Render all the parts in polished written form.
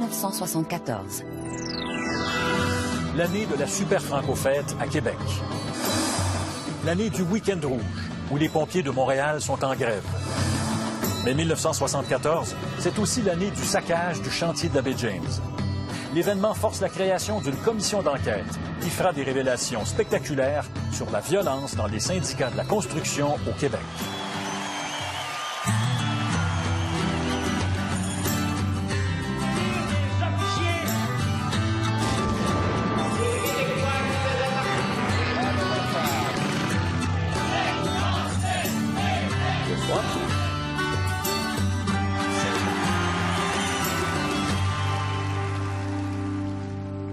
1974. L'année de la Super Franco-Fête à Québec. L'année du Week-end rouge, où les pompiers de Montréal sont en grève. Mais 1974, c'est aussi l'année du saccage du chantier de la baie James. L'événement force la création d'une commission d'enquête qui fera des révélations spectaculaires sur la violence dans les syndicats de la construction au Québec.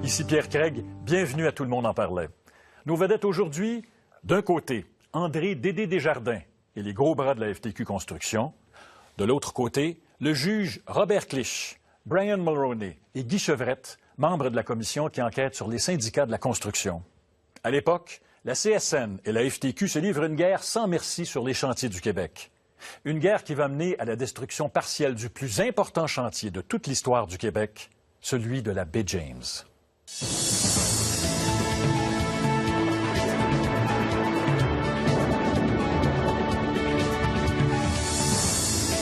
Ici Pierre Craig, bienvenue à Tout le monde en parlait. Nos vedettes aujourd'hui, d'un côté, André Dédé Desjardins et les gros bras de la FTQ Construction. De l'autre côté, le juge Robert Clich, Brian Mulroney et Guy Chevrette, membres de la commission qui enquête sur les syndicats de la construction. À l'époque, la CSN et la FTQ se livrent une guerre sans merci sur les chantiers du Québec. Une guerre qui va mener à la destruction partielle du plus important chantier de toute l'histoire du Québec, celui de la baie James.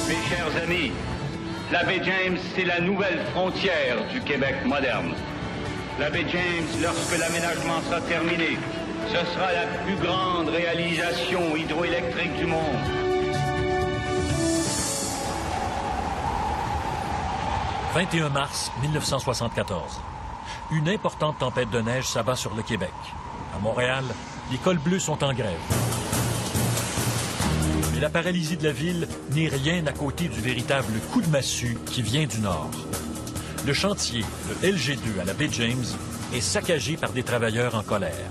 Mes chers amis, la baie James, c'est la nouvelle frontière du Québec moderne. La baie James, lorsque l'aménagement sera terminé, ce sera la plus grande réalisation hydroélectrique du monde. « 21 mars 1974. Une importante tempête de neige s'abat sur le Québec. À Montréal, les cols bleus sont en grève. Mais la paralysie de la ville n'est rien à côté du véritable coup de massue qui vient du nord. Le chantier de LG2 à la baie James est saccagé par des travailleurs en colère.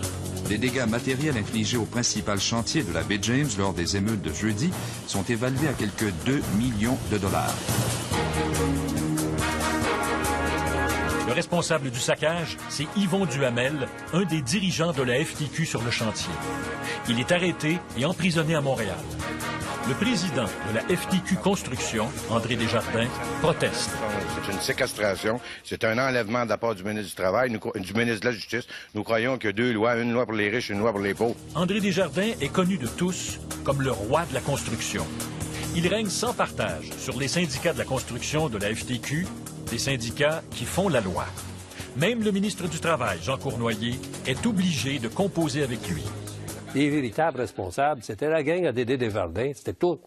Les dégâts matériels infligés au principal chantier de la baie James lors des émeutes de jeudi sont évalués à quelques 2 millions de dollars. Le responsable du saccage, c'est Yvon Duhamel, un des dirigeants de la FTQ sur le chantier. Il est arrêté et emprisonné à Montréal. Le président de la FTQ Construction, André Desjardins, proteste. C'est une séquestration, c'est un enlèvement de la part du ministre du Travail, du ministre de la Justice. Nous croyons qu'il y a deux lois, une loi pour les riches, une loi pour les pauvres. André Desjardins est connu de tous comme le roi de la construction. Il règne sans partage sur les syndicats de la construction de la FTQ, des syndicats qui font la loi. Même le ministre du Travail, Jean Cournoyer, est obligé de composer avec lui. Les véritables responsables, c'était la gang à Dédé Desjardins, c'était tout.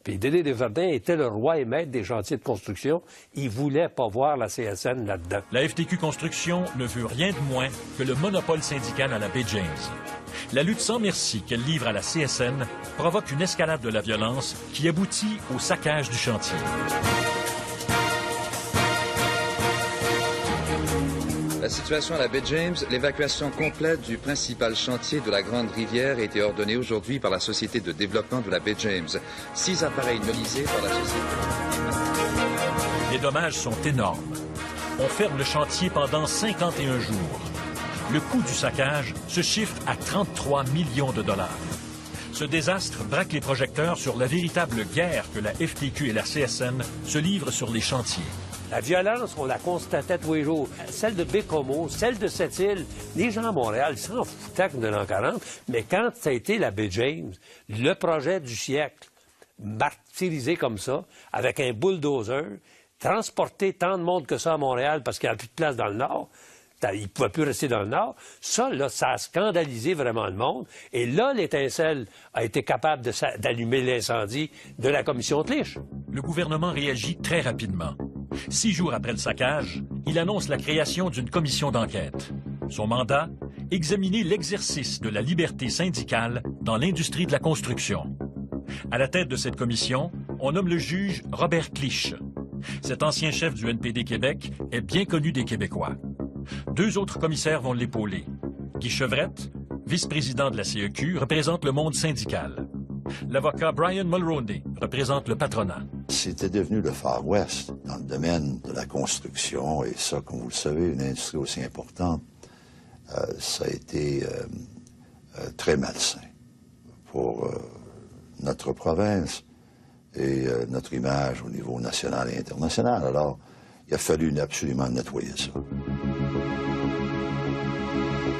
Puis Dédé Desjardins était le roi et maître des chantiers de construction. Il voulait pas voir la CSN là-dedans. La FTQ Construction ne veut rien de moins que le monopole syndical à la baie James. La lutte sans merci qu'elle livre à la CSN provoque une escalade de la violence qui aboutit au saccage du chantier. La situation à la baie James, l'évacuation complète du principal chantier de la Grande Rivière a été ordonnée aujourd'hui par la Société de développement de la baie James. 6 appareils nolisés par la Société. Les dommages sont énormes. On ferme le chantier pendant 51 jours. Le coût du saccage se chiffre à 33 millions de dollars. Ce désastre braque les projecteurs sur la véritable guerre que la FTQ et la CSN se livrent sur les chantiers. La violence, on la constatait tous les jours. Celle de Bécomo, celle de Sept-Îles. Les gens à Montréal s'en foutaient de l'an 40, mais quand ça a été la baie James, le projet du siècle, martyrisé comme ça, avec un bulldozer, transporter tant de monde que ça à Montréal parce qu'il n'y a plus de place dans le Nord, il ne pouvait plus rester dans le Nord. Ça, là, ça a scandalisé vraiment le monde. Et là, l'étincelle a été capable d'allumer l'incendie de la commission Clich. Le gouvernement réagit très rapidement. 6 jours après le saccage, il annonce la création d'une commission d'enquête. Son mandat, examiner l'exercice de la liberté syndicale dans l'industrie de la construction. À la tête de cette commission, on nomme le juge Robert Clich. Cet ancien chef du NPD Québec est bien connu des Québécois. 2 autres commissaires vont l'épauler. Guy Chevrette, vice-président de la CEQ, représente le monde syndical. L'avocat Brian Mulroney représente le patronat. C'était devenu le Far West dans le domaine de la construction, et ça, comme vous le savez, une industrie aussi importante, ça a été très malsain pour notre province et notre image au niveau national et international. Alors, il a fallu absolument nettoyer ça.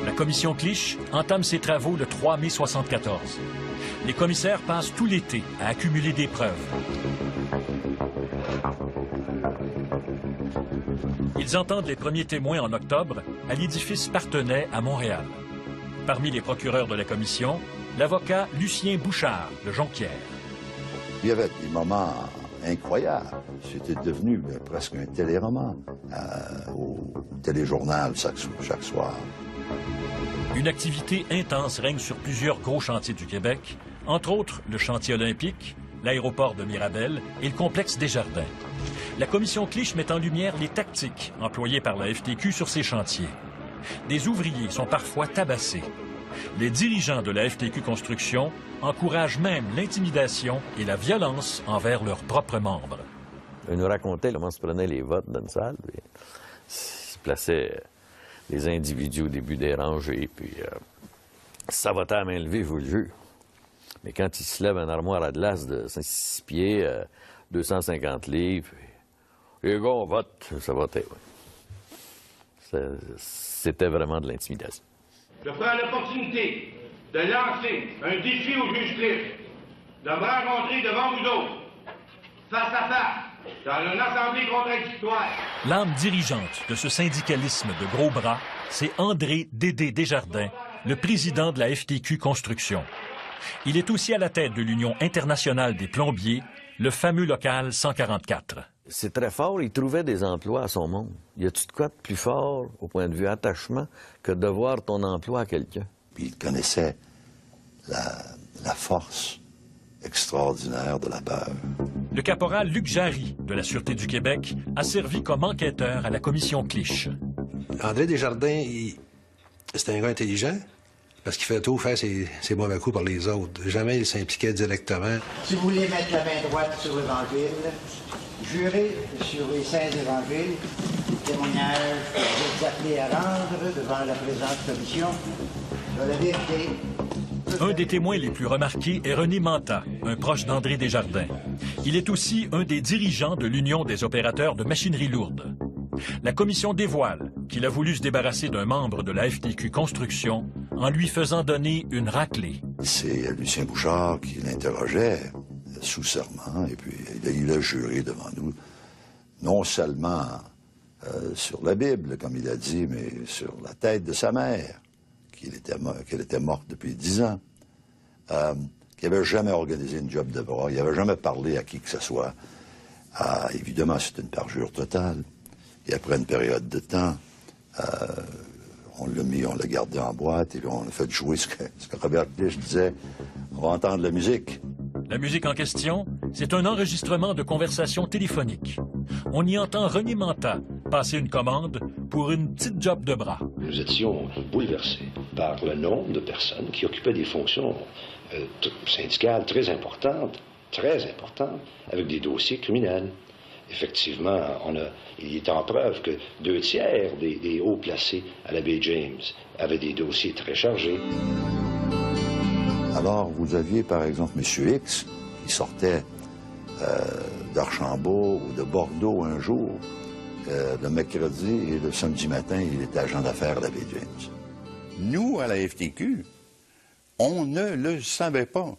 La commission Clich entame ses travaux le 3 mai 1974. Les commissaires passent tout l'été à accumuler des preuves. Ils entendent les premiers témoins en octobre à l'édifice Parthenay à Montréal. Parmi les procureurs de la commission, l'avocat Lucien Bouchard de Jonquière. Il y avait des moments incroyables. C'était devenu presque un téléroman au téléjournal chaque soir. Une activité intense règne sur plusieurs gros chantiers du Québec, entre autres le chantier olympique, l'aéroport de Mirabel et le complexe Desjardins. La commission Clich met en lumière les tactiques employées par la FTQ sur ces chantiers. Des ouvriers sont parfois tabassés. Les dirigeants de la FTQ Construction encouragent même l'intimidation et la violence envers leurs propres membres. Ils nous racontaient comment se prenaient les votes dans une salle. Puis, ils se plaçaient les individus au début des rangées, puis ça votait à main levée, je vous le jure. Mais quand ils se lèvent une armoire à glace de 6 pieds, 250 livres, les gars, on vote, ça votait, oui. C'était vraiment de l'intimidation. Je prends l'opportunité de lancer un défi au juge Clich, de me rencontrer devant vous autres, face à face, dans une assemblée contradictoire. L'âme dirigeante de ce syndicalisme de gros bras, c'est André Dédé Desjardins, le président de la FTQ Construction. Il est aussi à la tête de l'Union internationale des plombiers, le fameux local 144. C'est très fort, il trouvait des emplois à son monde. Y a-tu de quoi de plus fort, au point de vue attachement, que de voir ton emploi à quelqu'un? Puis il connaissait la force extraordinaire de la peur. Le caporal Luc Jarry, de la Sûreté du Québec, a servi comme enquêteur à la commission Clich. André Desjardins, c'était un gars intelligent, parce qu'il fait tout faire ses mauvais coups par les autres. Jamais il s'impliquait directement. Si vous voulez mettre la main droite sur l'Évangile, jurez sur les saints évangiles, les témoignages que vous êtes appelés à rendre devant la présente commission, sur la vérité. Un des témoins les plus remarqués est René Manta, un proche d'André Desjardins. Il est aussi un des dirigeants de l'Union des opérateurs de machinerie lourde. La commission dévoile qu'il a voulu se débarrasser d'un membre de la FTQ Construction en lui faisant donner une raclée. C'est Lucien Bouchard qui l'interrogeait sous serment, et puis il a juré devant nous, non seulement sur la Bible, comme il a dit, mais sur la tête de sa mère, qu'elle était morte depuis 10 ans, qu'il n'avait jamais organisé une job de bras, il n'avait jamais parlé à qui que ce soit. Évidemment, c'est une parjure totale. Et après une période de temps, on l'a gardé en boîte et puis on a fait jouer ce que Robert Clich disait. On va entendre la musique. La musique en question, c'est un enregistrement de conversation téléphonique. On y entend René Manta passer une commande pour une petite job de bras. Nous étions bouleversés par le nombre de personnes qui occupaient des fonctions syndicales très importantes, avec des dossiers criminels. Effectivement, il est en preuve que 2 tiers des hauts placés à la baie James avaient des dossiers très chargés. Alors, vous aviez, par exemple, M. X, qui sortait d'Archambault ou de Bordeaux un jour, le mercredi, et le samedi matin, il était agent d'affaires à la baie James. Nous, à la FTQ, on ne le savait pas.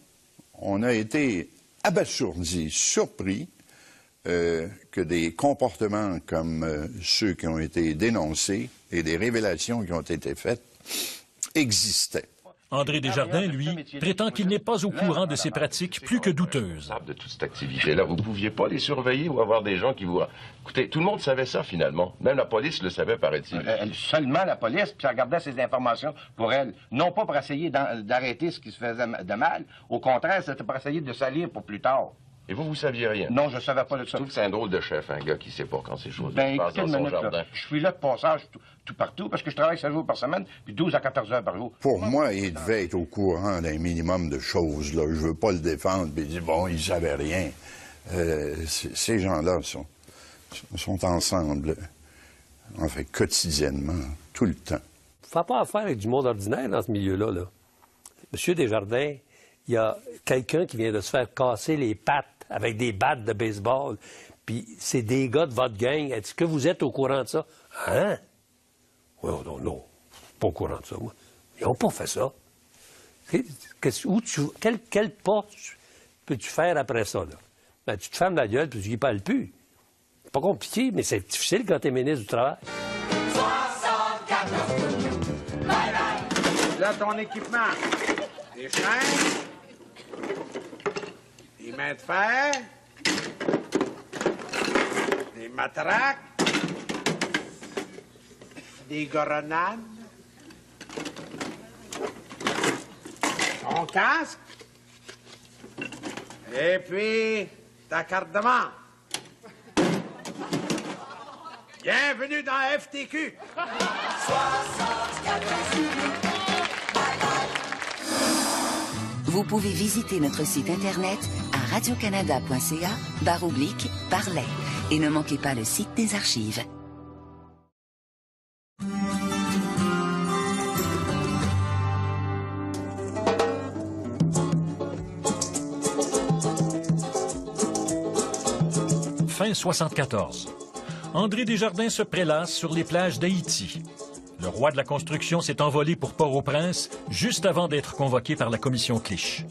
On a été abasourdis, surpris, que des comportements comme ceux qui ont été dénoncés et des révélations qui ont été faites existaient. André Desjardins, lui, prétend qu'il n'est pas au courant de ces pratiques plus que douteuses. De toute cette activité-là, vous ne pouviez pas les surveiller ou avoir des gens qui vous... Écoutez, tout le monde savait ça, finalement. Même la police le savait, paraît-il. Seulement la police, puis elle gardait ces informations pour elle. Non pas pour essayer d'arrêter ce qui se faisait de mal. Au contraire, c'était pour essayer de salir pour plus tard. Et vous saviez rien? Non, je ne savais pas de ça. Je trouve que c'est un drôle de chef, un gars qui ne sait pas quand ces choses se passent dans son jardin. Je suis là de passage tout partout, parce que je travaille 7 jours par semaine, puis 12 à 14 heures par jour. Pour moi, il devait être au courant d'un minimum de choses, là. Je veux pas le défendre, puis dire, bon, il savait rien. Ces gens-là sont ensemble, en fait, quotidiennement, tout le temps. Il ne faut pas affaire avec du monde ordinaire dans ce milieu-là, là. Monsieur Desjardins, il y a quelqu'un qui vient de se faire casser les pattes avec des battes de baseball, puis c'est des gars de votre gang. Est-ce que vous êtes au courant de ça? Hein? Oui, non, pas au courant de ça, moi. Ils n'ont pas fait ça. Quel pas peux-tu faire après ça, là? Ben, tu te fermes la gueule, puis tu n'y parles plus. C'est pas compliqué, mais c'est difficile quand tu es ministre du Travail. 74 tours. Bye bye. Là, ton équipement. Des chaînes. Des mains de fer. Des matraques. Des goronades. Ton casque. Et puis, ta carte de membre. Bienvenue dans FTQ. 74 tours. Vous pouvez visiter notre site internet à radiocanada.ca/parler et ne manquez pas le site des archives. Fin 74. André Desjardins se prélasse sur les plages d'Haïti. Le roi de la construction s'est envolé pour Port-au-Prince juste avant d'être convoqué par la commission Clich.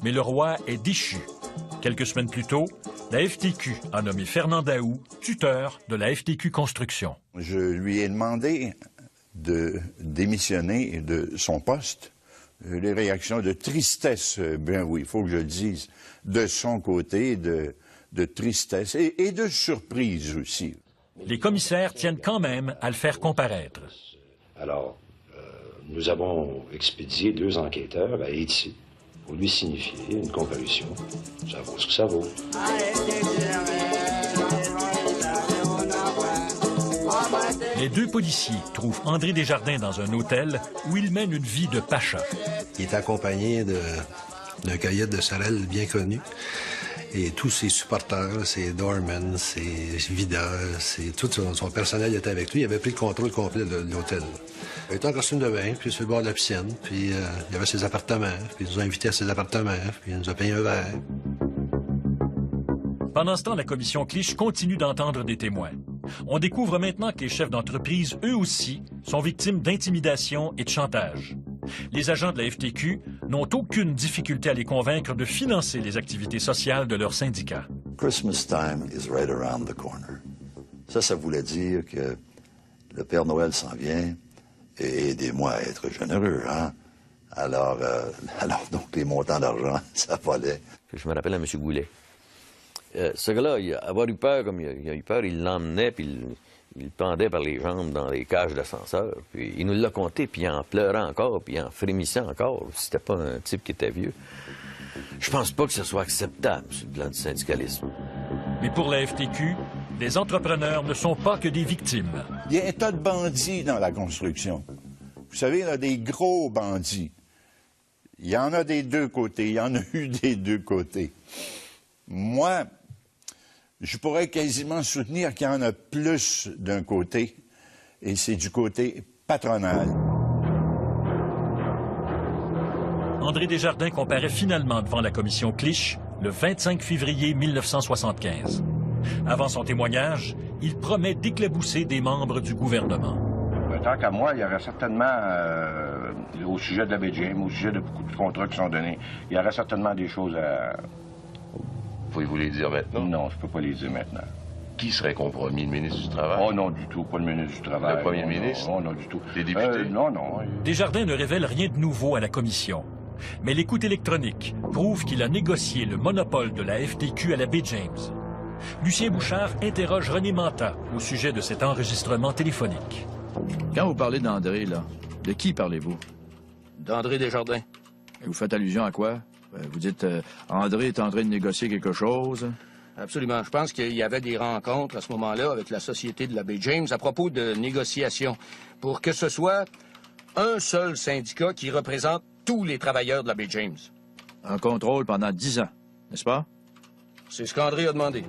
Mais le roi est déchu. Quelques semaines plus tôt, la FTQ a nommé Fernand Daoust tuteur de la FTQ Construction. Je lui ai demandé de démissionner de son poste. Les réactions de tristesse, bien oui, il faut que je le dise, de son côté, de tristesse et de surprise aussi. Les commissaires tiennent quand même à le faire comparaître. Alors, nous avons expédié 2 enquêteurs à Haïti pour lui signifier une comparution. Ça vaut ce que ça vaut. Les 2 policiers trouvent André Desjardins dans un hôtel où il mène une vie de pacha. Il est accompagné d'un cueillette de Sorel bien connu. Et tous ses supporters, ses doormen, ses videurs, tout son personnel était avec lui. Il avait pris le contrôle complet de l'hôtel. Il était en costume de bain, puis sur le bord de la piscine, puis il avait ses appartements, puis il nous a invités à ses appartements, puis il nous a payé un verre. Pendant ce temps, la commission Clich continue d'entendre des témoins. On découvre maintenant que les chefs d'entreprise, eux aussi, sont victimes d'intimidation et de chantage. Les agents de la FTQ n'ont aucune difficulté à les convaincre de financer les activités sociales de leur syndicat. Christmas time is right around the corner. Ça voulait dire que le Père Noël s'en vient et aidez-moi à être généreux, hein? Alors donc, les montants d'argent, ça volait. Je me rappelle à M. Goulet. Ce gars-là, il a eu peur, comme il a eu peur, il l'emmenait, puis il le pendait par les jambes dans les cages d'ascenseur. Puis il nous l'a conté, puis en pleurant encore, puis en frémissant encore. C'était pas un type qui était vieux. Je pense pas que ce soit acceptable sur le plan du syndicalisme. Mais pour la FTQ, les entrepreneurs ne sont pas que des victimes. Il y a un tas de bandits dans la construction. Vous savez, il y a des gros bandits. Il y en a des 2 côtés. Il y en a eu des 2 côtés. Moi, je pourrais quasiment soutenir qu'il y en a plus d'un côté, et c'est du côté patronal. André Desjardins comparaît finalement devant la commission Clich le 25 février 1975. Avant son témoignage, il promet d'éclabousser des membres du gouvernement. Tant qu'à moi, il y aurait certainement, au sujet de la BGM, au sujet de beaucoup de contrats qui sont donnés, il y aurait certainement des choses à... Pouvez-vous les dire maintenant? Non, je peux pas les dire maintenant. Qui serait compromis, le ministre du Travail? Oh non, du tout, pas le ministre du Travail. Le premier ministre? Non, du tout. Les députés? Non. Desjardins ne révèle rien de nouveau à la commission. Mais l'écoute électronique prouve qu'il a négocié le monopole de la FTQ à la Baie James. Lucien Bouchard interroge René Manta au sujet de cet enregistrement téléphonique. Quand vous parlez d'André, là, de qui parlez-vous? D'André Desjardins. Et vous faites allusion à quoi? Vous dites André est en train de négocier quelque chose? Absolument. Je pense qu'il y avait des rencontres à ce moment-là avec la Société de la Baie James à propos de négociations pour que ce soit un seul syndicat qui représente tous les travailleurs de la Baie James. Un contrôle pendant 10 ans, n'est-ce pas? C'est ce qu'André a demandé.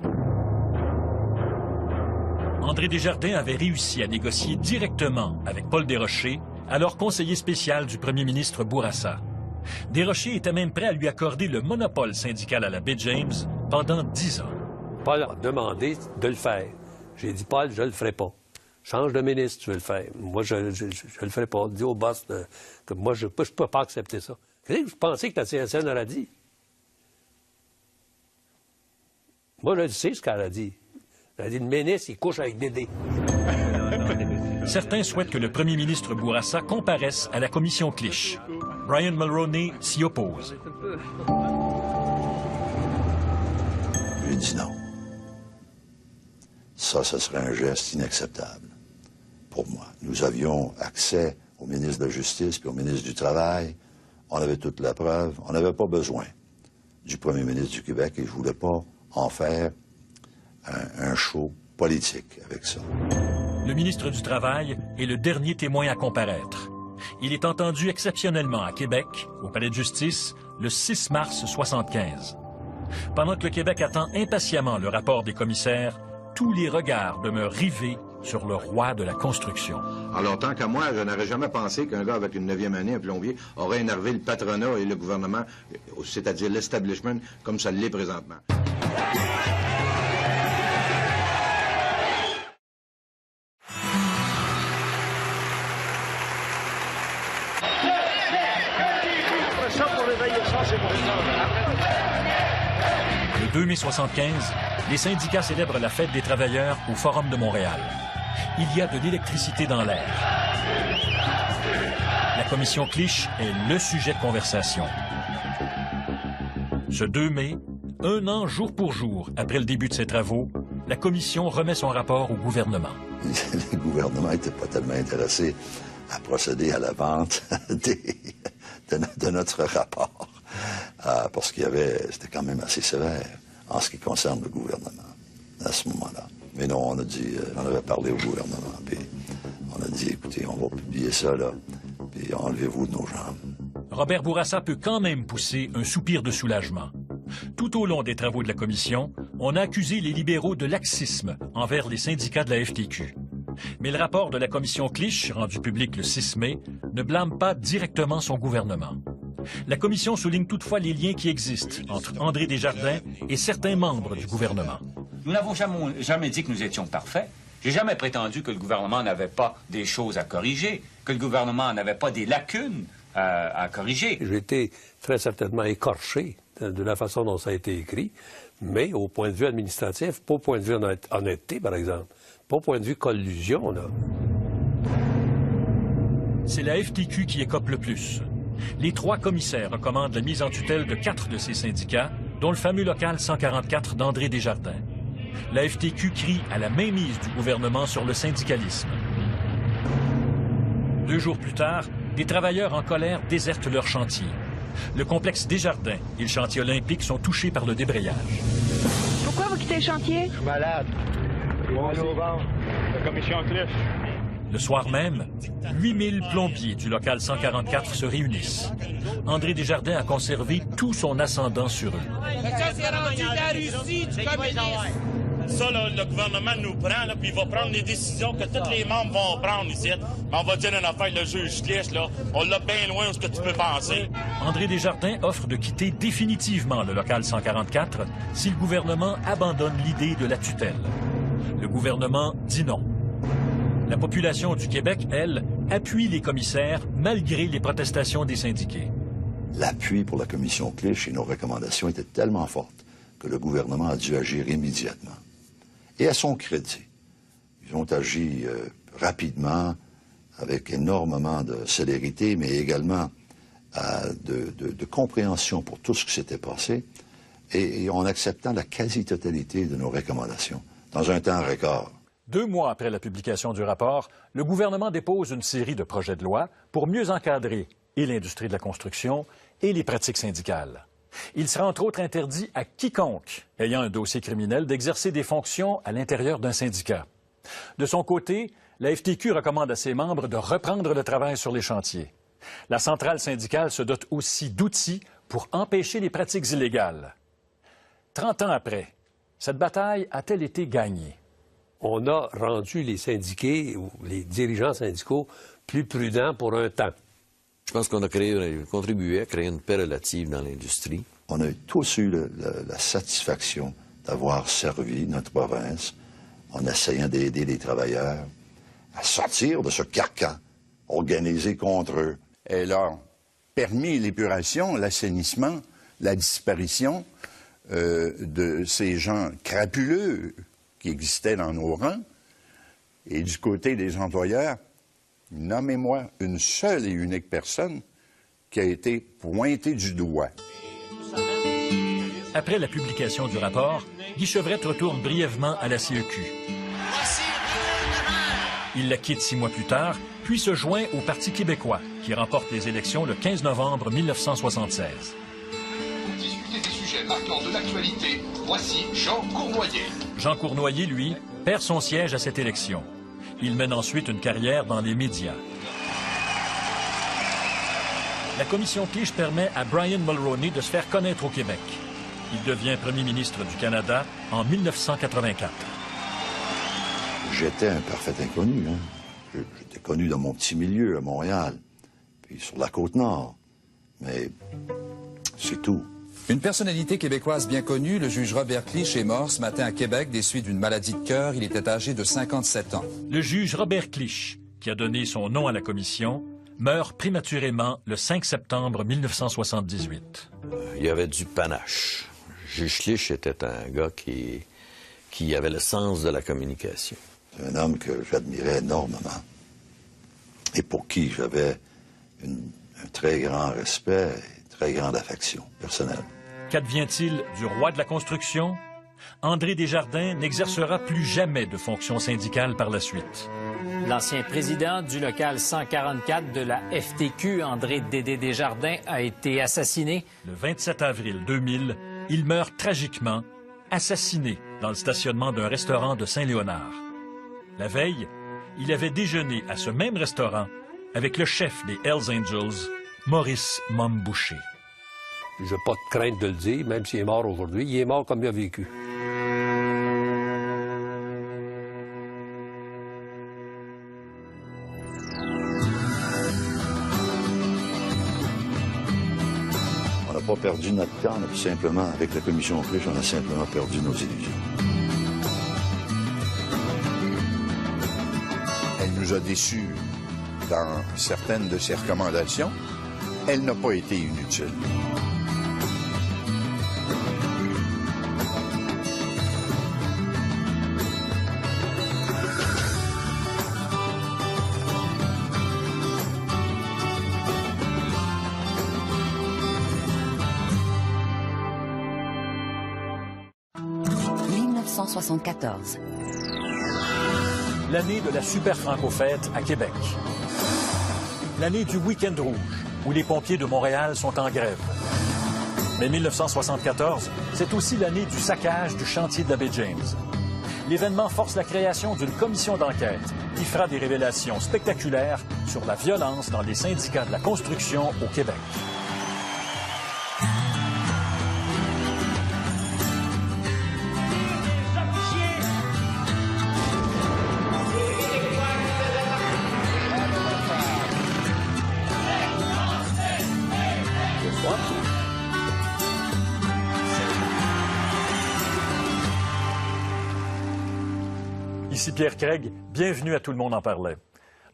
André Desjardins avait réussi à négocier directement avec Paul Desrochers, alors conseiller spécial du premier ministre Bourassa. Desrochers était même prêt à lui accorder le monopole syndical à la Baie James pendant 10 ans. Paul m'a demandé de le faire. J'ai dit, Paul, je le ferai pas. Change de ministre, tu veux le faire. Moi, je le ferai pas. Dis au boss que moi, je peux pas accepter ça. Qu'est-ce que vous pensez que la CSN aurait dit? Moi, je sais ce qu'elle a dit. Elle a dit, le ministre, il couche avec Dédé. Certains souhaitent que le premier ministre Bourassa comparaisse à la commission Clich. Brian Mulroney s'y oppose. J'ai dit non. Ça, ce serait un geste inacceptable pour moi. Nous avions accès au ministre de la Justice puis au ministre du Travail. On avait toute la preuve. On n'avait pas besoin du premier ministre du Québec et je ne voulais pas en faire un show politique avec ça. Le ministre du Travail est le dernier témoin à comparaître. Il est entendu exceptionnellement à Québec, au Palais de justice, le 6 mars 1975. Pendant que le Québec attend impatiemment le rapport des commissaires, tous les regards demeurent rivés sur le roi de la construction. Alors, tant qu'à moi, je n'aurais jamais pensé qu'un gars avec une 9e année, un plombier, aurait énervé le patronat et le gouvernement, c'est-à-dire l'establishment, comme ça l'est présentement. Le 2 mai 1975, les syndicats célèbrent la fête des travailleurs au Forum de Montréal. Il y a de l'électricité dans l'air. La commission Clich est le sujet de conversation. Ce 2 mai, un an jour pour jour après le début de ses travaux, la commission remet son rapport au gouvernement. Le gouvernement n'était pas tellement intéressé à procéder à la vente de notre rapport. Parce c'était quand même assez sévère en ce qui concerne le gouvernement à ce moment-là. Mais non, on a dit, on avait parlé au gouvernement, puis on a dit, écoutez, on va publier ça, là, puis enlevez-vous de nos jambes. Robert Bourassa peut quand même pousser un soupir de soulagement. Tout au long des travaux de la commission, on a accusé les libéraux de laxisme envers les syndicats de la FTQ. Mais le rapport de la commission Clich, rendu public le 6 mai, ne blâme pas directement son gouvernement. La commission souligne toutefois les liens qui existent entre André Desjardins et certains membres du gouvernement. Nous n'avons jamais dit que nous étions parfaits. J'ai jamais prétendu que le gouvernement n'avait pas des choses à corriger, que le gouvernement n'avait pas des lacunes à corriger. J'ai été très certainement écorché de la façon dont ça a été écrit, mais au point de vue administratif, pas au point de vue honnêteté, par exemple, pas au point de vue collusion, là. C'est la FTQ qui écope le plus. Les 3 commissaires recommandent la mise en tutelle de 4 de ces syndicats, dont le fameux local 144 d'André Desjardins. La FTQ crie à la mainmise du gouvernement sur le syndicalisme. 2 jours plus tard, des travailleurs en colère désertent leur chantier. Le complexe Desjardins et le chantier olympique sont touchés par le débrayage. Pourquoi vous quittez le chantier? Je suis malade. La commission Clich. Le soir même, 8000 plombiers du local 144 se réunissent. André Desjardins a conservé tout son ascendant sur eux. Ça, c'est rendu la Russie du communisme. Ça, là, le gouvernement nous prend, là, puis il va prendre les décisions que tous les membres vont prendre ici. Mais on va dire une affaire, le juge Clich, là, on l'a bien loin où ce que tu peux penser. André Desjardins offre de quitter définitivement le local 144 si le gouvernement abandonne l'idée de la tutelle. Le gouvernement dit non. La population du Québec, elle, appuie les commissaires malgré les protestations des syndiqués. L'appui pour la commission Clich et nos recommandations étaient tellement fortes que le gouvernement a dû agir immédiatement. Et à son crédit, ils ont agi rapidement, avec énormément de célérité, mais également de compréhension pour tout ce qui s'était passé, et en acceptant la quasi-totalité de nos recommandations, dans un temps record. 2 mois après la publication du rapport, le gouvernement dépose une série de projets de loi pour mieux encadrer et l'industrie de la construction et les pratiques syndicales. Il sera entre autres interdit à quiconque ayant un dossier criminel d'exercer des fonctions à l'intérieur d'un syndicat. De son côté, la FTQ recommande à ses membres de reprendre le travail sur les chantiers. La centrale syndicale se dote aussi d'outils pour empêcher les pratiques illégales. 30 ans après, cette bataille a-t-elle été gagnée? On a rendu les syndiqués ou les dirigeants syndicaux plus prudents pour un temps. Je pense qu'on a contribué à créer une paix relative dans l'industrie. On a tous eu la satisfaction d'avoir servi notre province en essayant d'aider les travailleurs à sortir de ce carcan organisé contre eux. Elle a permis l'épuration, l'assainissement, la disparition de ces gens crapuleux qui existaient dans nos rangs. Et du côté des employeurs, nommez-moi une seule et unique personne qui a été pointée du doigt. Après la publication du rapport, Guy Chevrette retourne brièvement à la CEQ. Il la quitte 6 mois plus tard, puis se joint au Parti québécois, qui remporte les élections le 15 novembre 1976. Pour discuter des sujets marquants de l'actualité, voici Jean Cournoyer. Jean Cournoyer, lui, perd son siège à cette élection. Il mène ensuite une carrière dans les médias. La commission Clich permet à Brian Mulroney de se faire connaître au Québec. Il devient premier ministre du Canada en 1984. J'étais un parfait inconnu. Hein. J'étais connu dans mon petit milieu à Montréal, puis sur la Côte-Nord. Mais c'est tout. Une personnalité québécoise bien connue, le juge Robert Clich, est mort ce matin à Québec des suites d'une maladie de cœur. Il était âgé de 57 ans. Le juge Robert Clich, qui a donné son nom à la commission, meurt prématurément le 5 septembre 1978. Il y avait du panache. Juge Clich était un gars qui avait le sens de la communication. C'est un homme que j'admirais énormément et pour qui j'avais un très grand respect et très grande affection personnelle. Qu'advient-il du roi de la construction? André Desjardins n'exercera plus jamais de fonction syndicale par la suite. L'ancien président du local 144 de la FTQ, André Dédé Desjardins, a été assassiné. Le 27 avril 2000, il meurt tragiquement, assassiné dans le stationnement d'un restaurant de Saint-Léonard. La veille, il avait déjeuné à ce même restaurant avec le chef des Hells Angels, Maurice Momboucher. J'ai pas de crainte de le dire, même s'il est mort aujourd'hui. Il est mort comme il a vécu. On n'a pas perdu notre temps, puis simplement, avec la commission Clich, on a simplement perdu nos illusions. Elle nous a déçus dans certaines de ses recommandations. Elle n'a pas été inutile. L'année de la Super Franco-Fête à Québec. L'année du Week-end rouge, où les pompiers de Montréal sont en grève. Mais 1974, c'est aussi l'année du saccage du chantier de la baie James. L'événement force la création d'une commission d'enquête qui fera des révélations spectaculaires sur la violence dans les syndicats de la construction au Québec. Ici Pierre Craig, bienvenue à Tout le monde en parlait.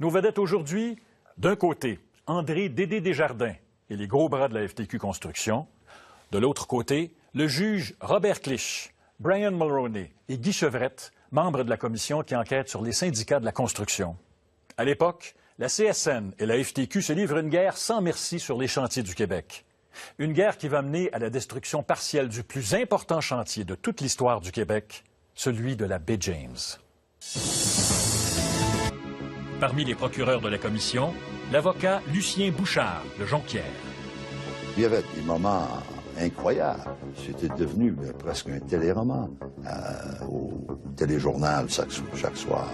Nos vedettes aujourd'hui, d'un côté, André Dédé Desjardins et les gros bras de la FTQ Construction. De l'autre côté, le juge Robert Clich, Brian Mulroney et Guy Chevrette, membres de la commission qui enquête sur les syndicats de la construction. À l'époque, la CSN et la FTQ se livrent une guerre sans merci sur les chantiers du Québec. Une guerre qui va mener à la destruction partielle du plus important chantier de toute l'histoire du Québec, celui de la baie James. Parmi les procureurs de la commission, l'avocat Lucien Bouchard de Jonquière. Il y avait des moments incroyables. C'était devenu presque un téléroman au téléjournal chaque soir.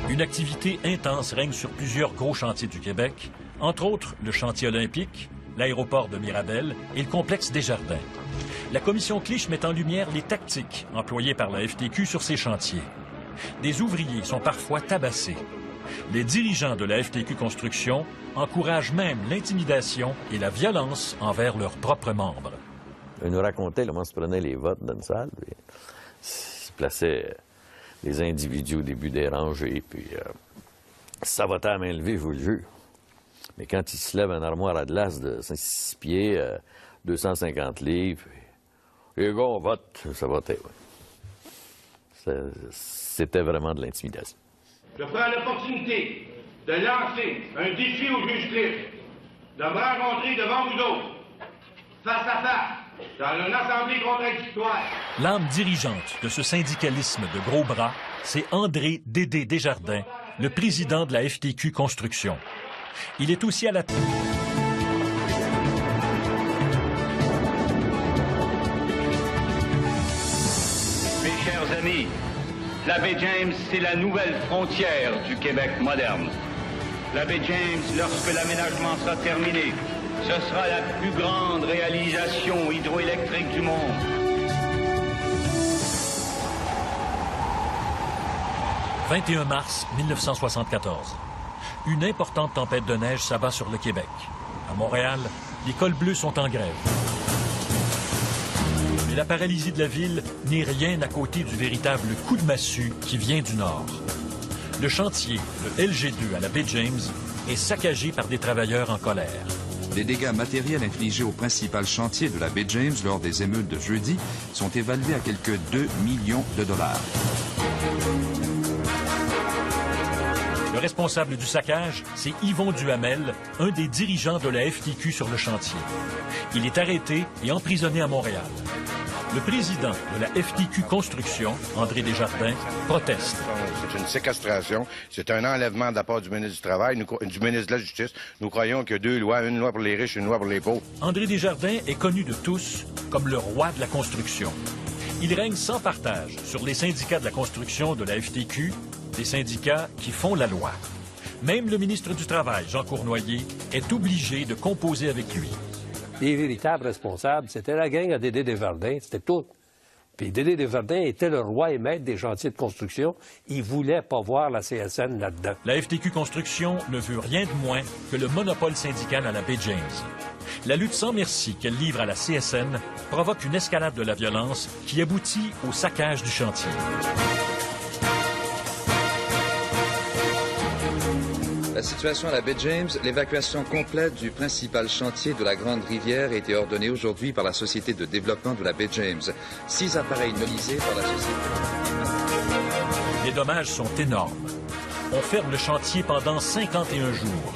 Une activité intense règne sur plusieurs gros chantiers du Québec, entre autres le chantier olympique, l'aéroport de Mirabel et le complexe Desjardins. La commission Clich met en lumière les tactiques employées par la FTQ sur ces chantiers. Des ouvriers sont parfois tabassés. Les dirigeants de la FTQ Construction encouragent même l'intimidation et la violence envers leurs propres membres. Il nous racontait comment se prenaient les votes dans une salle. Puis, il se plaçait les individus au début des rangées, puis ça votait à main levée, je vous le jure. Mais quand il se lève une armoire à glace de 6 pieds, 250 livres, puis, les gars, on vote, ça votait, oui. C'était vraiment de l'intimidation. Je prends l'opportunité de lancer un défi au juge Cliff, de me rencontrer devant vous autres, face à face, dans une assemblée contradictoire. L'âme dirigeante de ce syndicalisme de gros bras, c'est André Dédé Desjardins, le président de la FTQ Construction. Il est aussi à la tête. Mes chers amis, la baie James, c'est la nouvelle frontière du Québec moderne. La baie James, lorsque l'aménagement sera terminé, ce sera la plus grande réalisation hydroélectrique du monde. « 21 mars 1974. Une importante tempête de neige s'abat sur le Québec. À Montréal, les cols bleus sont en grève. Mais la paralysie de la ville n'est rien à côté du véritable coup de massue qui vient du nord. Le chantier, le LG2 à la baie James, est saccagé par des travailleurs en colère. Les dégâts matériels infligés au principal chantier de la baie James lors des émeutes de jeudi sont évalués à quelques 2 millions de dollars. Le responsable du saccage, c'est Yvon Duhamel, un des dirigeants de la FTQ sur le chantier. Il est arrêté et emprisonné à Montréal. Le président de la FTQ Construction, André Desjardins, proteste. C'est une séquestration, c'est un enlèvement de la part du ministre du Travail, du ministre de la Justice. Nous croyons qu'il y a deux lois, une loi pour les riches et une loi pour les pauvres. André Desjardins est connu de tous comme le roi de la construction. Il règne sans partage sur les syndicats de la construction de la FTQ, des syndicats qui font la loi. Même le ministre du Travail, Jean Cournoyer, est obligé de composer avec lui. Les véritables responsables, c'était la gang à Dédé Desjardins, c'était tout. Puis Dédé Desjardins était le roi et maître des chantiers de construction. Il voulait pas voir la CSN là-dedans. La FTQ Construction ne veut rien de moins que le monopole syndical à la baie James. La lutte sans merci qu'elle livre à la CSN provoque une escalade de la violence qui aboutit au saccage du chantier. La situation à la baie James, l'évacuation complète du principal chantier de la Grande Rivière a été ordonnée aujourd'hui par la Société de développement de la baie James. 6 appareils nolisés par la société. Les dommages sont énormes. On ferme le chantier pendant 51 jours.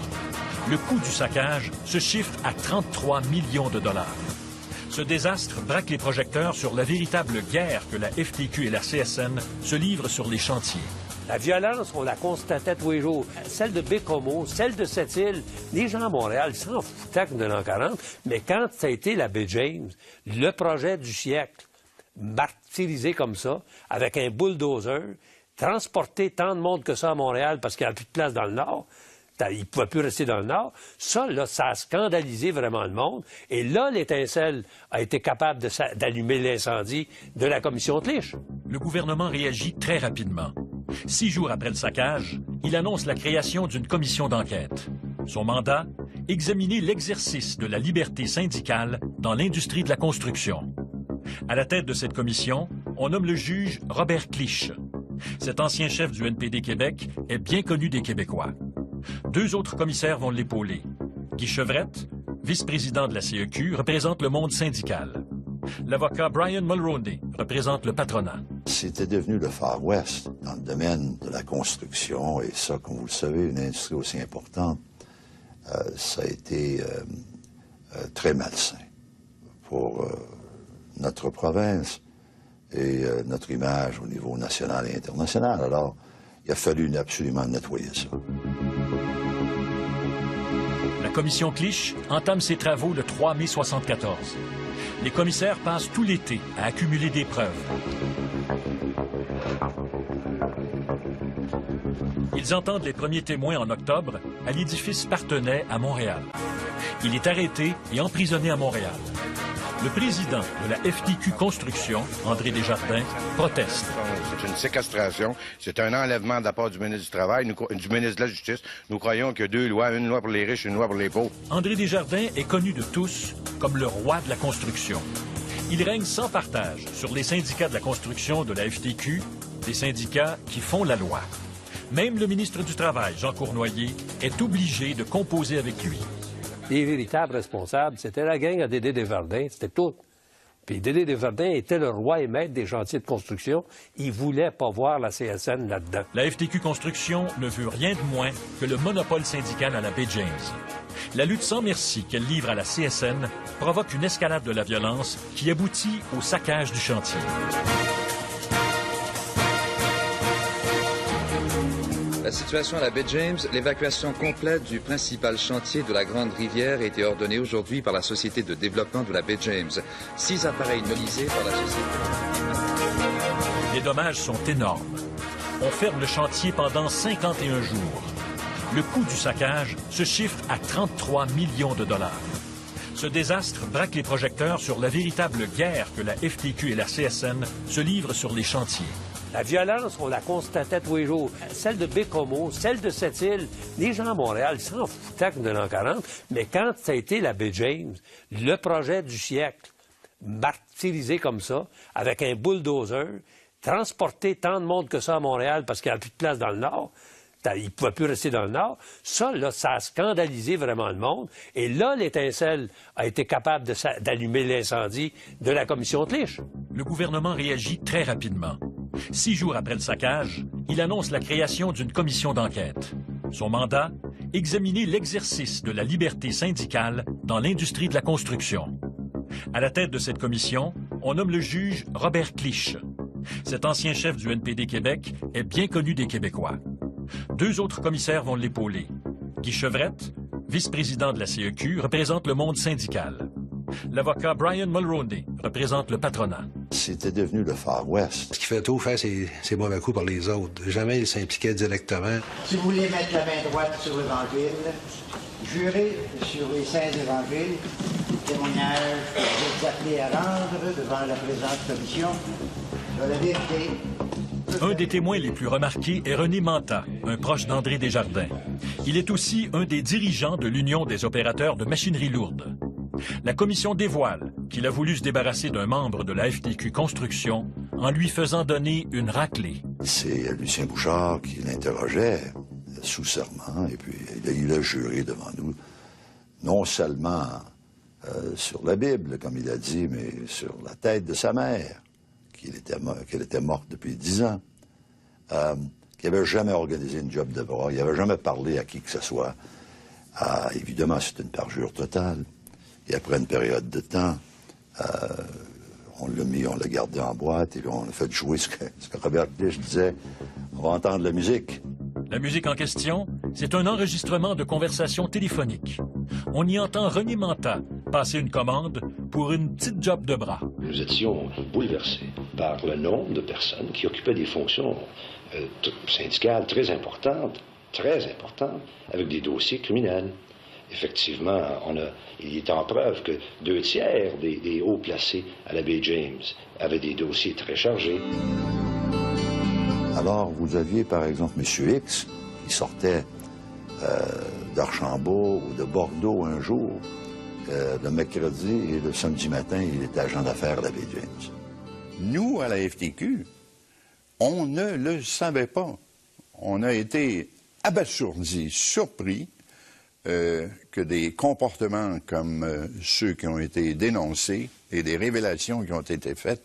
Le coût du saccage se chiffre à 33 millions de dollars. Ce désastre braque les projecteurs sur la véritable guerre que la FTQ et la CSN se livrent sur les chantiers. La violence, on la constatait tous les jours. Celle de Bécomo, celle de Sept-Îles, les gens à Montréal s'en foutaient de l'an 40, mais quand ça a été la baie James, le projet du siècle, martyrisé comme ça, avec un bulldozer, transporter tant de monde que ça à Montréal parce qu'il n'y a plus de place dans le Nord, il ne pouvait plus rester dans le Nord. Ça, là, ça a scandalisé vraiment le monde. Et là, l'étincelle a été capable d'allumer l'incendie de la commission Clich. Le gouvernement réagit très rapidement. 6 jours après le saccage, il annonce la création d'une commission d'enquête. Son mandat, examiner l'exercice de la liberté syndicale dans l'industrie de la construction. À la tête de cette commission, on nomme le juge Robert Clich. Cet ancien chef du NPD Québec est bien connu des Québécois. 2 autres commissaires vont l'épauler. Guy Chevrette, vice-président de la CEQ, représente le monde syndical. L'avocat Brian Mulroney représente le patronat. C'était devenu le Far West dans le domaine de la construction, et ça, comme vous le savez, une industrie aussi importante, ça a été très malsain pour notre province et notre image au niveau national et international. Alors, il a fallu absolument nettoyer ça. La commission Clich entame ses travaux le 3 mai 1974. Les commissaires passent tout l'été à accumuler des preuves. Ils entendent les premiers témoins en octobre à l'édifice Parthenay à Montréal. Il est arrêté et emprisonné à Montréal. Le président de la FTQ Construction, André Desjardins, proteste. C'est une séquestration, c'est un enlèvement de la part du ministre du Travail, du ministre de la Justice. Nous croyons qu'il y a 2 lois, une loi pour les riches et une loi pour les pauvres. André Desjardins est connu de tous comme le roi de la construction. Il règne sans partage sur les syndicats de la construction de la FTQ, des syndicats qui font la loi. Même le ministre du Travail, Jean Cournoyer, est obligé de composer avec lui. Les véritables responsables, c'était la gang à Dédé Desjardins, c'était tout. Puis Dédé Desjardins était le roi et maître des chantiers de construction. Il voulait pas voir la CSN là-dedans. La FTQ Construction ne veut rien de moins que le monopole syndical à la baie James. La lutte sans merci qu'elle livre à la CSN provoque une escalade de la violence qui aboutit au saccage du chantier. La situation à la baie James, l'évacuation complète du principal chantier de la Grande Rivière a été ordonnée aujourd'hui par la Société de développement de la baie James. 6 appareils nolisés par la société. Les dommages sont énormes. On ferme le chantier pendant 51 jours. Le coût du saccage se chiffre à 33 millions de dollars. Ce désastre braque les projecteurs sur la véritable guerre que la FTQ et la CSN se livrent sur les chantiers. La violence, on la constatait tous les jours. Celle de Bécomo, celle de Sept-Îles, les gens à Montréal s'en foutaient de l'an 40, mais quand ça a été la baie James, le projet du siècle, martyrisé comme ça, avec un bulldozer, transporter tant de monde que ça à Montréal parce qu'il n'y a plus de place dans le Nord, il ne pouvait plus rester dans le Nord. Ça, là, ça a scandalisé vraiment le monde. Et là, l'étincelle a été capable d'allumer l'incendie de la commission Tlich. Le gouvernement réagit très rapidement. 6 jours après le saccage, il annonce la création d'une commission d'enquête. Son mandat, examiner l'exercice de la liberté syndicale dans l'industrie de la construction. À la tête de cette commission, on nomme le juge Robert Clich. Cet ancien chef du NPD Québec est bien connu des Québécois. 2 autres commissaires vont l'épauler. Guy Chevrette, vice-président de la CEQ, représente le monde syndical. L'avocat Brian Mulroney représente le patronat. C'était devenu le Far West. Ce qui fait tout faire ses mauvais coups par les autres. Jamais il s'impliquait directement. Si vous voulez mettre la main droite sur l'Évangile, jurez sur les saints évangiles, témoignage que vous êtes appelés à rendre devant la présente commission sur la vérité. Un des témoins les plus remarqués est René Manta, un proche d'André Desjardins. Il est aussi un des dirigeants de l'Union des opérateurs de machinerie lourde. La commission dévoile qu'il a voulu se débarrasser d'un membre de la FTQ Construction en lui faisant donner une raclée. C'est Lucien Bouchard qui l'interrogeait sous serment, et puis il a juré devant nous, non seulement sur la Bible, comme il a dit, mais sur la tête de sa mère, qu'elle était morte depuis 10 ans, qu'il n'avait jamais organisé une job de bras, il n'avait jamais parlé à qui que ce soit. Évidemment, c'est une parjure totale. Et après une période de temps, on l'a gardé en boîte et on a fait jouer ce que Robert Clich disait. On va entendre la musique. La musique en question, c'est un enregistrement de conversation téléphonique. On y entend René Manta passer une commande pour une petite job de bras. Nous étions bouleversés par le nombre de personnes qui occupaient des fonctions syndicales très importantes, avec des dossiers criminels. Effectivement, il est en preuve que 2 tiers des hauts placés à la baie James avaient des dossiers très chargés. Alors, vous aviez, par exemple, M. X, qui sortait d'Archambault ou de Bordeaux un jour, le mercredi, et le samedi matin, il était agent d'affaires à la baie James. Nous, à la FTQ, on ne le savait pas. On a été abasourdis, surpris, que des comportements comme ceux qui ont été dénoncés et des révélations qui ont été faites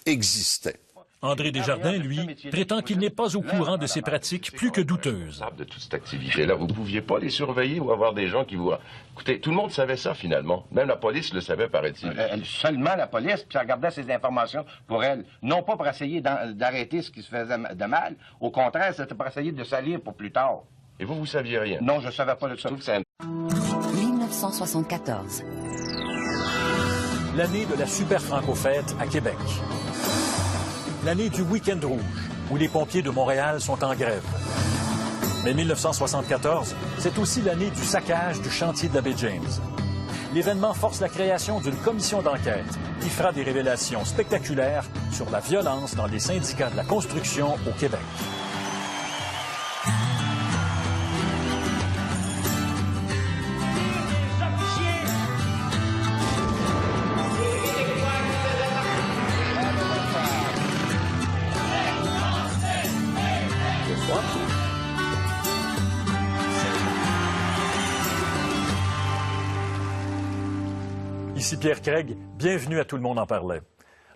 existaient. André Desjardins, lui, prétend qu'il n'est pas au courant de ces pratiques plus que douteuses. De toute cette activité-là, vous ne pouviez pas les surveiller ou avoir des gens qui vous... Écoutez, tout le monde savait ça, finalement. Même la police le savait, paraît-il. Seulement la police, puis elle gardait ces informations pour elle. Non pas pour essayer d'arrêter ce qui se faisait de mal. Au contraire, c'était pour essayer de salir pour plus tard. Et vous saviez rien? Non, je ne savais pas de ça. 1974. L'année de la Super Franco-Fête à Québec. L'année du Week-end rouge, où les pompiers de Montréal sont en grève. Mais 1974, c'est aussi l'année du saccage du chantier de la baie James. L'événement force la création d'une commission d'enquête qui fera des révélations spectaculaires sur la violence dans les syndicats de la construction au Québec. Ici Pierre Craig, bienvenue à Tout le monde en parlait.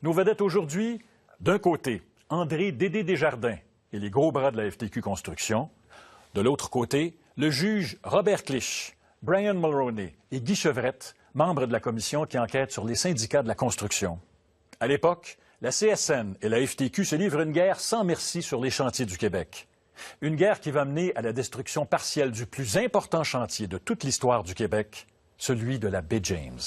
Nos vedettes aujourd'hui, d'un côté, André Dédé Desjardins et les gros bras de la FTQ Construction. De l'autre côté, le juge Robert Clich, Brian Mulroney et Guy Chevrette, membres de la commission qui enquête sur les syndicats de la construction. À l'époque, la CSN et la FTQ se livrent une guerre sans merci sur les chantiers du Québec. Une guerre qui va mener à la destruction partielle du plus important chantier de toute l'histoire du Québec, celui de la baie James.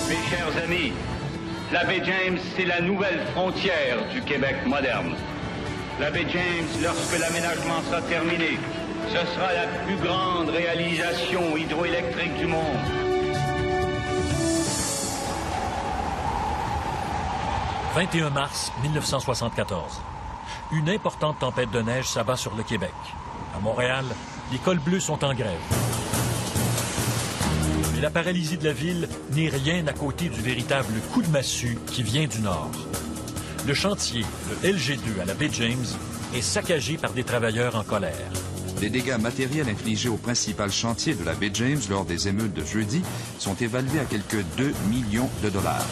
Mes chers amis, la baie James, c'est la nouvelle frontière du Québec moderne. La baie James, lorsque l'aménagement sera terminé, ce sera la plus grande réalisation hydroélectrique du monde. « 21 mars 1974. Une importante tempête de neige s'abat sur le Québec. À Montréal, les cols bleus sont en grève. Mais la paralysie de la ville n'est rien à côté du véritable coup de massue qui vient du nord. Le chantier, le LG2 à la baie James, est saccagé par des travailleurs en colère. Les dégâts matériels infligés au principal chantier de la baie James lors des émeutes de jeudi sont évalués à quelques 2 millions de dollars.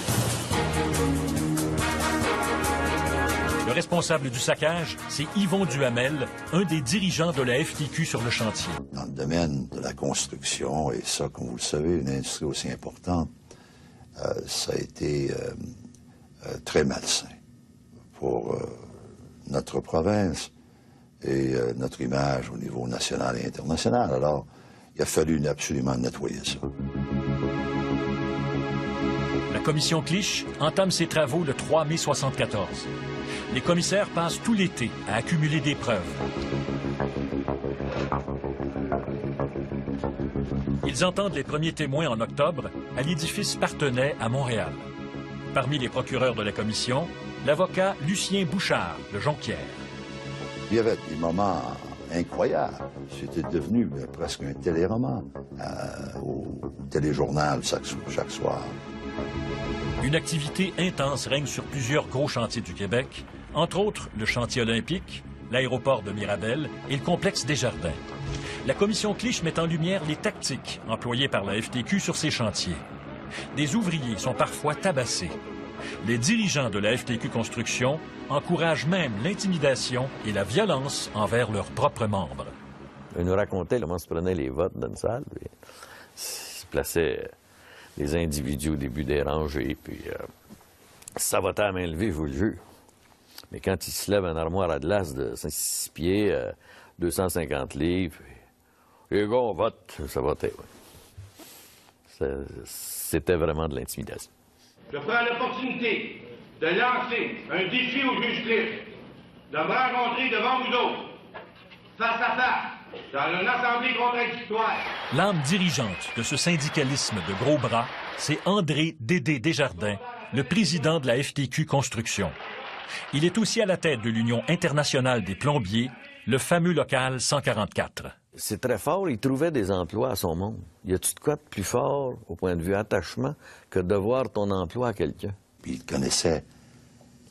Le responsable du saccage, c'est Yvon Duhamel, un des dirigeants de la FTQ sur le chantier. Dans le domaine de la construction, et ça, comme vous le savez, une industrie aussi importante, ça a été très malsain pour notre province et notre image au niveau national et international. Alors, il a fallu absolument nettoyer ça. La commission Clich entame ses travaux le 3 mai 1974. Les commissaires passent tout l'été à accumuler des preuves. Ils entendent les premiers témoins en octobre à l'édifice Parthenay à Montréal. Parmi les procureurs de la commission, l'avocat Lucien Bouchard de Jonquière. Il y avait des moments incroyables. C'était devenu presque un téléroman au téléjournal chaque soir. Une activité intense règne sur plusieurs gros chantiers du Québec, entre autres le chantier olympique, l'aéroport de Mirabel et le complexe Desjardins. La commission Clich met en lumière les tactiques employées par la FTQ sur ces chantiers. Des ouvriers sont parfois tabassés. Les dirigeants de la FTQ Construction encouragent même l'intimidation et la violence envers leurs propres membres. Il nous racontait comment se prenaient les votes dans une salle. Puis, il se plaçait les individus au début des rangées, puis ça votait à main levée, je vous le jure. Mais quand il se lève une armoire à glace de 6 pieds, 250 livres, les gars, on vote, ça votait. Ouais. C'était vraiment de l'intimidation. Je prends l'opportunité de lancer un défi au juge Clich, de me rencontrer devant vous autres, face à face, dans une assemblée contradictoire. L'âme dirigeante de ce syndicalisme de gros bras, c'est André Dédé Desjardins, le président de la FTQ Construction. Il est aussi à la tête de l'Union internationale des plombiers, le fameux local 144. C'est très fort, il trouvait des emplois à son monde. Y a-tu de quoi de plus fort, au point de vue attachement, que de voir ton emploi à quelqu'un? Puis il connaissait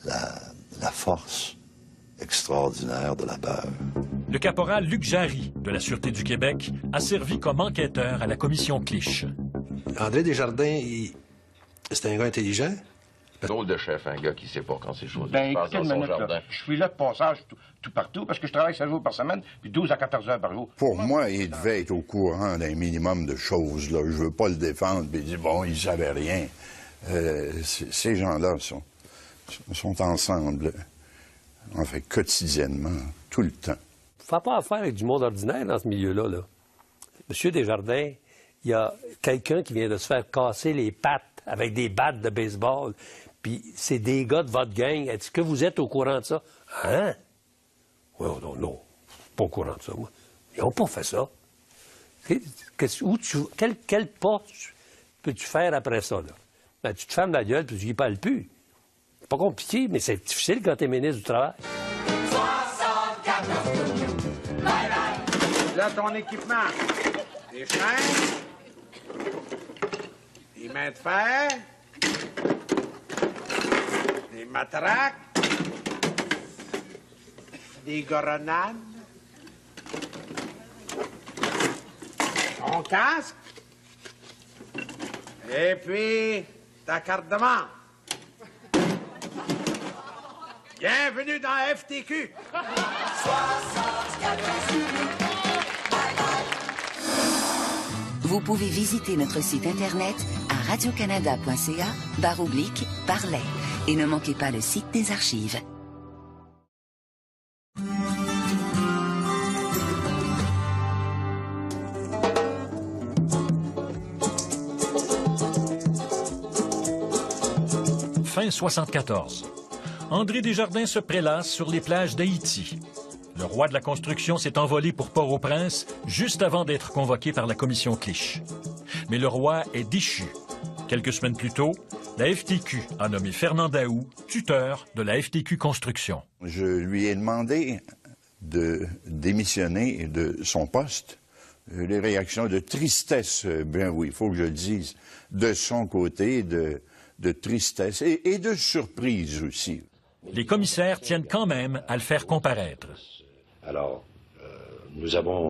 la force extraordinaire de la peur. Le caporal Luc Jarry, de la Sûreté du Québec, a servi comme enquêteur à la commission Clich. André Desjardins, c'était un gars intelligent. Drôle de chef, un gars qui sait pas quand c'est chaud. Ben, écoutez une minute, là. Je suis là de passage tout partout parce que je travaille 7 jours par semaine, puis 12 à 14 heures par jour. Pour moi, il devait être au courant d'un minimum de choses, là. Je veux pas le défendre, puis dire, bon, il savait rien. Ces gens-là sont ensemble, en fait, quotidiennement, tout le temps. Faut pas affaire avec du monde ordinaire dans ce milieu-là, là. Monsieur Desjardins, il y a quelqu'un qui vient de se faire casser les pattes avec des battes de baseball, puis c'est des gars de votre gang. Est-ce que vous êtes au courant de ça? Hein? Oui, non, pas au courant de ça, moi. Ils n'ont pas fait ça. Quel pas peux-tu faire après ça, là? Ben, tu te fermes la gueule, puis tu n'y parles plus. C'est pas compliqué, mais c'est difficile quand tu es ministre du Travail. 74 bye bye. Là, ton équipement. Des chaînes. Des mains de fer. Des matraques. des grenades, ton casque, et puis ta carte de membre. Bienvenue dans la FTQ. Vous pouvez visiter notre site internet à radiocanada.ca/parler et ne manquez pas le site des archives. Fin 74. André Desjardins se prélasse sur les plages d'Haïti. Le roi de la construction s'est envolé pour Port-au-Prince juste avant d'être convoqué par la commission Clich. Mais le roi est déchu. Quelques semaines plus tôt, la FTQ a nommé Fernand Daoust tuteur de la FTQ Construction. Je lui ai demandé de démissionner de son poste. Les réactions de tristesse, bien oui, il faut que je le dise, de son côté, de tristesse et de surprise aussi. Les commissaires tiennent quand même à le faire comparaître. Alors, nous avons